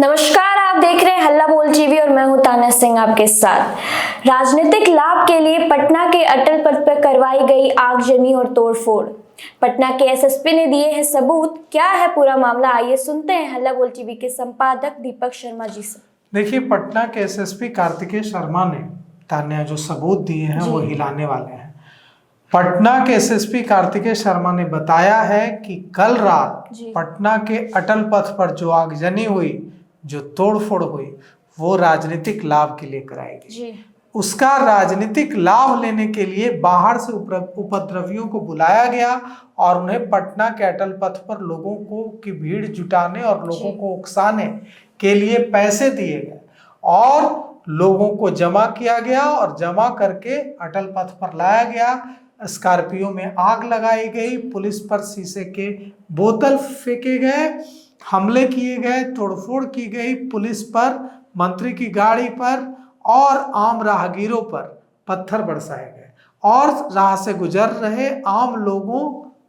नमस्कार, आप देख रहे हैं हल्ला बोल टीवी और मैं हूं तान्या सिंह आपके साथ। राजनीतिक लाभ के लिए पटना के अटल पथ पर करवाई गई आगजनी और तोड़फोड़। पटना के एसएसपी ने दिए हैं सबूत। क्या है पूरा मामला, आइए सुनते हैं हल्ला बोल टीवी के संपादक दीपक शर्मा जी से। देखिए, पटना के एसएसपी कार्तिकेय शर्मा ने तान्या जो सबूत दिए हैं वो हिलाने वाले हैं। पटना के एसएसपी कार्तिकेय शर्मा ने बताया है कि कल रात पटना के अटल पथ पर जो आगजनी हुई, जो तोड़फोड़ हुई, वो राजनीतिक लाभ के लिए कराई गई। उसका राजनीतिक लाभ लेने के लिए बाहर से उपद्रवियों को बुलाया गया और उन्हें पटना के अटल पथ पर लोगों को की भीड़ जुटाने और लोगों को उकसाने के लिए पैसे दिए गए और लोगों को जमा किया गया और जमा करके अटल पथ पर लाया गया। स्कॉर्पियो में आग लगाई गई, पुलिस पर शीशे के बोतल फेंके गए, हमले किए गए, तोड़फोड़ की गई पुलिस पर, मंत्री की गाड़ी पर और आम राहगीरों पर पत्थर बरसाए गए और राह से गुजर रहे आम लोगों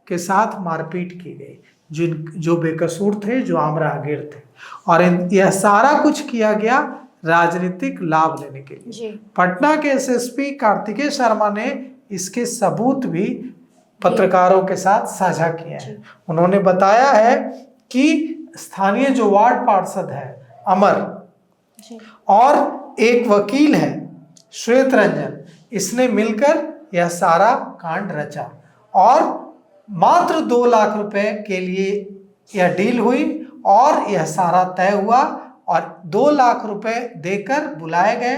के साथ मारपीट की गई जो बेकसूर थे, जो आम राहगीर थे। और यह सारा कुछ किया गया राजनीतिक लाभ लेने के लिए। पटना के एसएसपी कार्तिकेय शर्मा ने इसके सबूत भी पत्रकारों के साथ साझा किए हैं। उन्होंने बताया है कि स्थानीय जो वार्ड पार्षद है अमर और एक वकील है श्वेत रंजन, इसने मिलकर यह सारा कांड रचा और मात्र 2 लाख रुपए के लिए यह डील हुई और यह सारा तय हुआ और 2 लाख रुपए देकर बुलाए गए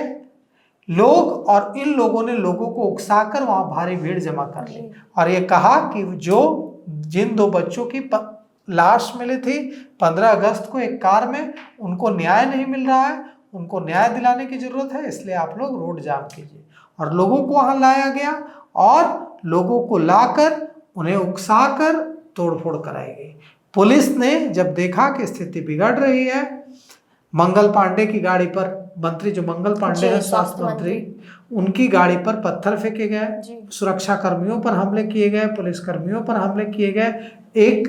लोग और इन लोगों ने लोगों को उकसाकर वहां भारी भीड़ जमा कर ली और ये कहा कि जिन 2 बच्चों की लाश मिली थी 15 अगस्त को एक कार में, उनको न्याय नहीं मिल रहा है, उनको न्याय दिलाने की जरूरत है, इसलिए आप लोग रोड जाम कीजिए। और लोगों को वहां लाया गया और लोगों को लाकर उन्हें उकसाकर तोड़फोड़ कराई गई। पुलिस ने जब देखा कि स्थिति बिगड़ रही है, मंगल पांडे की गाड़ी पर, मंत्री जो मंगल पांडे हैं स्वास्थ्य मंत्री, उनकी गाड़ी पर पत्थर फेंके गए, सुरक्षा कर्मियों पर हमले किए गए, पुलिस कर्मियों पर हमले किए गए। एक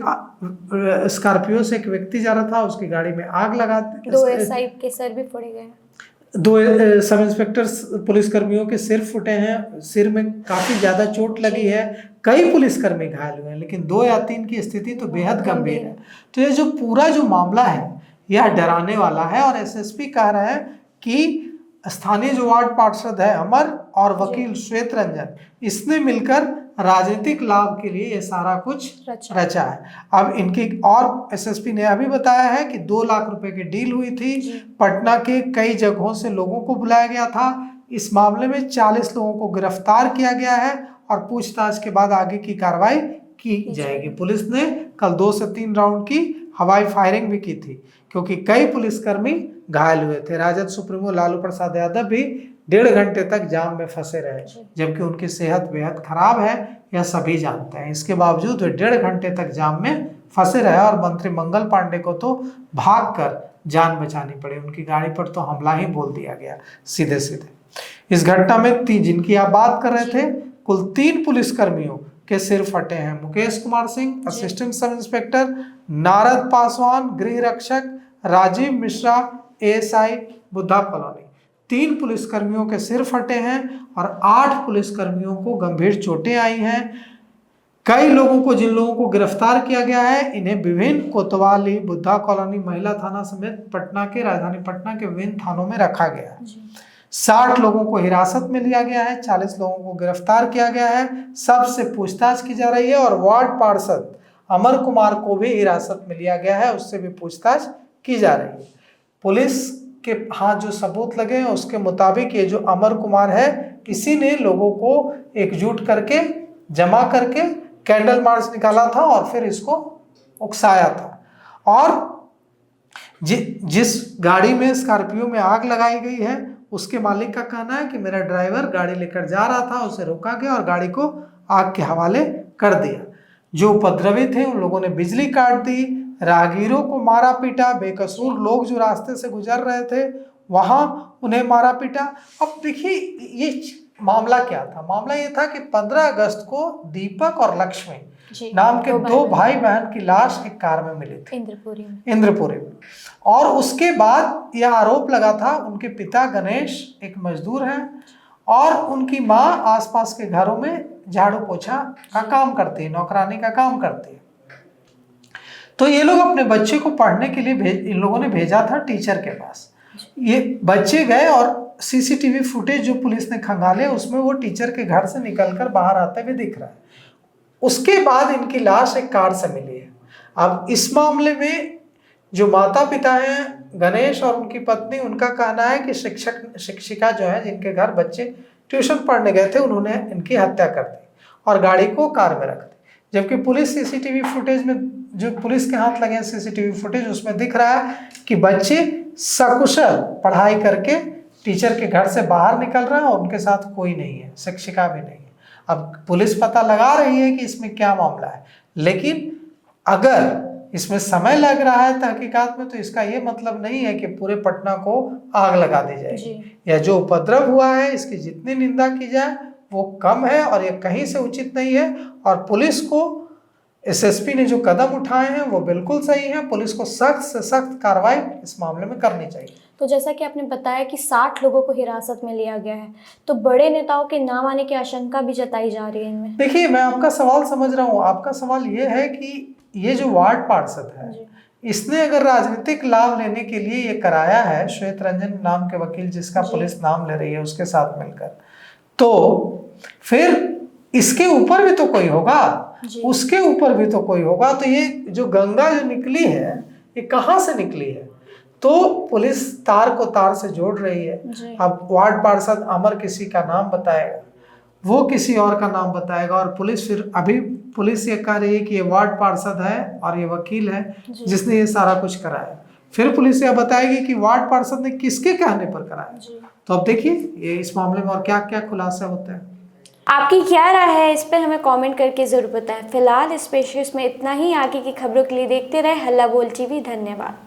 स्कॉर्पियो से एक व्यक्ति जा रहा था, उसकी गाड़ी में आग लगा दी। 2 एसआई के सर भी फोड़े गए, 2 सब इंस्पेक्टर पुलिस कर्मियों के सिर फूटे हैं, सिर में काफी ज्यादा चोट लगी है, कई पुलिसकर्मी घायल हुए हैं, लेकिन 2 या 3 की स्थिति तो बेहद गंभीर है। तो ये जो पूरा जो मामला है यह डराने वाला है और एसएसपी कह रहा है कि स्थानीय जो वार्ड पार्षद है अमर और वकील श्वेत रंजन, इसने मिलकर राजनीतिक लाभ के लिए ये सारा कुछ रचा है। अब इनकी और एसएसपी ने अभी बताया है कि 2 लाख रुपए की डील हुई थी, पटना के कई जगहों से लोगों को बुलाया गया था। इस मामले में 40 लोगों को गिरफ्तार किया गया है और पूछताछ के बाद आगे की कार्रवाई की जाएगी। पुलिस ने कल 2 से 3 राउंड की हवाई फायरिंग भी की थी क्योंकि कई पुलिसकर्मी घायल हुए थे। राजद सुप्रीमो लालू प्रसाद यादव भी 1.5 घंटे तक जाम में फंसे रहे, जबकि उनकी सेहत बेहद खराब है, यह सभी जानते हैं। इसके बावजूद वे 1.5 घंटे तक जाम में फंसे रहे और मंत्री मंगल पांडे को तो भागकर जान बचानी पड़ी, उनकी गाड़ी पर तो हमला ही बोल दिया गया सीधे सीधे। इस घटना में जिनकी आप बात कर रहे थे, कुल 3 पुलिसकर्मियों के सिर फटे हैं। Mukesh Kumar Singh assistant sub inspector, Narad Paswan गृह रक्षक, राजीव मिश्रा एएसआई बुद्धा कॉलोनी, 3 पुलिसकर्मियों के सिर फटे हैं और 8 पुलिसकर्मियों को गंभीर चोटें आई हैं। कई लोगों को, जिन लोगों को गिरफ्तार किया गया है, इन्हें विभिन्न कोतवाली, बुद्धा कॉलोनी, महिला थाना समेत पटना के, राजधानी पटना के विभिन्न थानों में रखा गया है। 60 लोगों को हिरासत में लिया गया है, 40 लोगों को गिरफ्तार किया गया है, सबसे पूछताछ की जा रही है और वार्ड पार्षद अमर कुमार को भी हिरासत में लिया गया है, उससे भी पूछताछ की जा रही है। पुलिस के हाथ जो सबूत लगे हैं उसके मुताबिक ये जो अमर कुमार है, इसी ने लोगों को एकजुट करके, जमा करके कैंडल मार्च निकाला था और फिर इसको उकसाया था। और जिस गाड़ी में, स्कॉर्पियो में आग लगाई गई है, उसके मालिक का कहना है कि मेरा ड्राइवर गाड़ी लेकर जा रहा था, उसे रोका गया और गाड़ी को आग के हवाले कर दिया। जो उपद्रवी थे उन लोगों ने बिजली काट दी, राहगीरों को मारा पीटा, बेकसूर लोग जो रास्ते से गुजर रहे थे वहां उन्हें मारा पीटा। अब देखिए, ये मामला क्या था? मामला ये था कि 15 अगस्त को दीपक और लक्ष्मी जी, नाम के दो भाई बहन की लाश एक कार में मिली थी इंद्रपुरी में। और उसके बाद यह आरोप लगा था, उनके पिता गणेश एक मजदूर हैं और उनकी माँ आसपास के घरों में झाड़ू पोछा का काम करती है, नौकरानी का काम करती है। तो ये लोग अपने बच्चे को पढ़ने के लिए इन लोगों ने भेजा था टीचर के पास। ये बच्चे गए और सीसीटीवी फुटेज जो पुलिस ने खंगाले उसमें वो टीचर के घर से निकलकर बाहर आते हुए दिख रहा है। उसके बाद इनकी लाश एक कार से मिली है। अब इस मामले में जो माता पिता हैं गणेश और उनकी पत्नी, उनका कहना है कि शिक्षिका जो है जिनके घर बच्चे ट्यूशन पढ़ने गए थे, उन्होंने इनकी हत्या कर दी और गाड़ी को कार में रख दी। जबकि पुलिस सीसीटीवी फुटेज में, जो पुलिस के हाथ लगे हैं सीसीटीवी फुटेज, उसमें दिख रहा है कि बच्चे सकुशल पढ़ाई करके टीचर के घर से बाहर निकल रहे हैं और उनके साथ कोई नहीं है, शिक्षिका भी नहीं है। अब पुलिस पता लगा रही है कि इसमें क्या मामला है, लेकिन अगर इसमें समय लग रहा है तहकीकात में तो इसका ये मतलब नहीं है कि पूरे पटना को आग लगा दी जाएगी। या जो उपद्रव हुआ है इसकी जितनी निंदा की जाए वो कम है और ये कहीं से उचित नहीं है। और पुलिस को, एसएसपी ने जो कदम उठाए हैं वो बिल्कुल सही है। पुलिस को सख्त से सख्त कार्रवाई इस मामले में करनी चाहिए। तो जैसा कि आपने बताया कि 60 लोगों को हिरासत में लिया गया है, तो बड़े नेताओं के नाम आने की आशंका भी जताई जा रही है इनमें। देखिए, मैं आपका सवाल समझ रहा हूँ। आपका सवाल ये है कि ये जो वार्ड पार्षद है इसने अगर राजनीतिक लाभ लेने के लिए ये कराया है, श्वेत रंजन नाम के वकील जिसका पुलिस नाम ले रही है उसके साथ मिलकर, तो फिर इसके ऊपर भी तो कोई होगा, उसके ऊपर भी तो कोई होगा। तो ये जो गंगा जो निकली है ये कहाँ से निकली है? तो पुलिस तार को तार से जोड़ रही है। अब वार्ड पार्षद अमर किसी का नाम बताएगा, वो किसी और का नाम बताएगा और पुलिस फिर, अभी पुलिस ये कह रही है कि ये वार्ड पार्षद है और ये वकील है जिसने ये सारा कुछ कराया। फिर पुलिस यह बताएगी कि वार्ड पार्षद ने किसके कहने पर कराया। तो अब देखिए ये इस मामले में और क्या क्या खुलासा होता है। आपकी क्या राय है इस पर हमें कमेंट करके जरूर बताएं। फिलहाल इस पेशकश में इतना ही। आगे की खबरों के लिए देखते रहे हल्ला बोल टीवी। धन्यवाद।